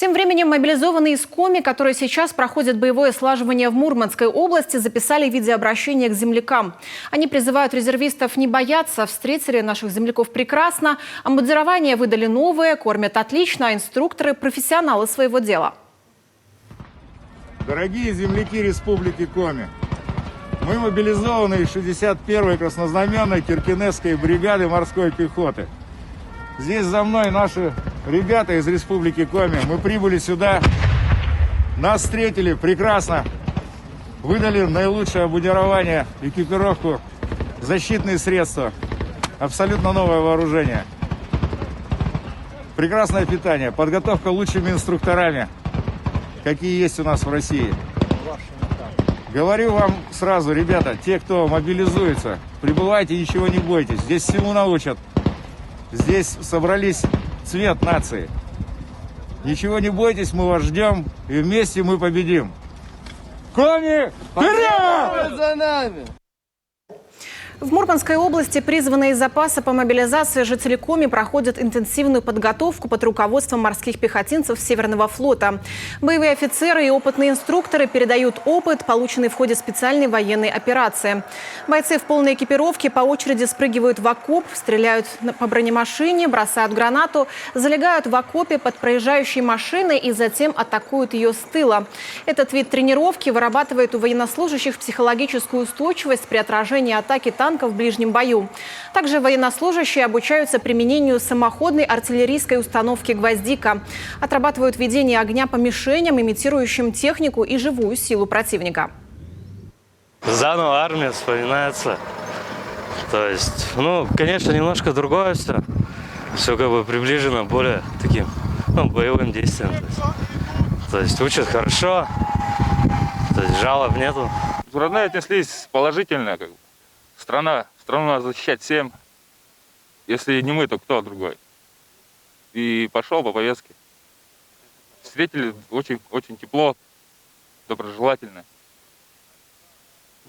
Тем временем мобилизованные из Коми, которые сейчас проходят боевое слаживание в Мурманской области, записали видеообращение к землякам. Они призывают резервистов не бояться, встретили наших земляков прекрасно, обмундирование выдали новое, кормят отлично, а инструкторы – профессионалы своего дела. Дорогие земляки Республики Коми, мы мобилизованы из 61-й краснознаменной Киркенесской бригады морской пехоты. Здесь за мной наши ребята из Республики Коми. Мы прибыли сюда, нас встретили прекрасно, выдали наилучшее обмундирование, экипировку, защитные средства, абсолютно новое вооружение. Прекрасное питание, подготовка лучшими инструкторами, какие есть у нас в России. Говорю вам сразу, ребята, те, кто мобилизуется, прибывайте, ничего не бойтесь, здесь всему научат. Здесь собрались цвет нации. Ничего не бойтесь, мы вас ждем, и вместе мы победим. Коми, вперед! За нами! В Мурманской области призванные из запаса по мобилизации жители Коми проходят интенсивную подготовку под руководством морских пехотинцев Северного флота. Боевые офицеры и опытные инструкторы передают опыт, полученный в ходе специальной военной операции. Бойцы в полной экипировке по очереди спрыгивают в окоп, стреляют по бронемашине, бросают гранату, залегают в окопе под проезжающей машиной и затем атакуют ее с тыла. Этот вид тренировки вырабатывает у военнослужащих психологическую устойчивость при отражении атаки танков в ближнем бою. Также военнослужащие обучаются применению самоходной артиллерийской установки «Гвоздика». Отрабатывают ведение огня по мишеням, имитирующим технику и живую силу противника. Заново армия вспоминается. То есть, конечно, немножко другое все. Все как бы приближено более таким, боевым действиям. То есть учат хорошо, то есть жалоб нету. Родные отнеслись положительно. Страну надо защищать всем. Если не мы, то кто другой. И пошел по повестке. Встретили очень тепло, доброжелательно.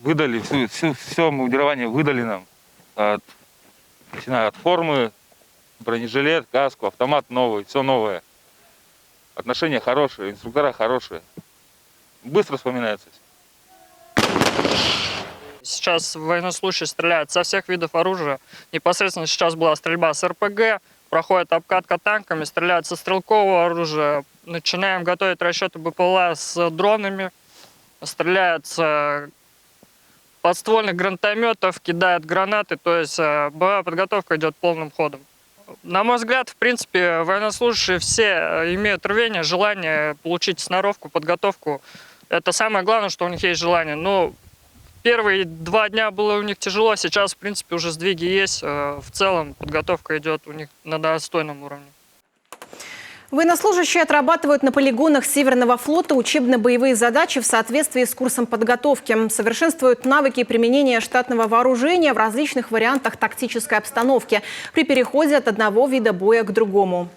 Выдали все обмундирование, выдали нам. Начиная от формы, бронежилет, каску, автомат новый, все новое. Отношения хорошие, инструктора хорошие. Быстро вспоминается все. Сейчас военнослужащие стреляют со всех видов оружия. Непосредственно сейчас была стрельба с РПГ, проходит обкатка танками, стреляют со стрелкового оружия. Начинаем готовить расчеты БПЛА с дронами, стреляют с подствольных гранатометов, кидают гранаты. То есть боевая подготовка идет полным ходом. На мой взгляд, в принципе, военнослужащие все имеют рвение, желание получить сноровку, подготовку. Это самое главное, что у них есть желание. Но первые 2 дня было у них тяжело, сейчас, в принципе, уже сдвиги есть. В целом подготовка идет у них на достойном уровне. Военнослужащие отрабатывают на полигонах Северного флота учебно-боевые задачи в соответствии с курсом подготовки. Совершенствуют навыки применения штатного вооружения в различных вариантах тактической обстановки при переходе от одного вида боя к другому.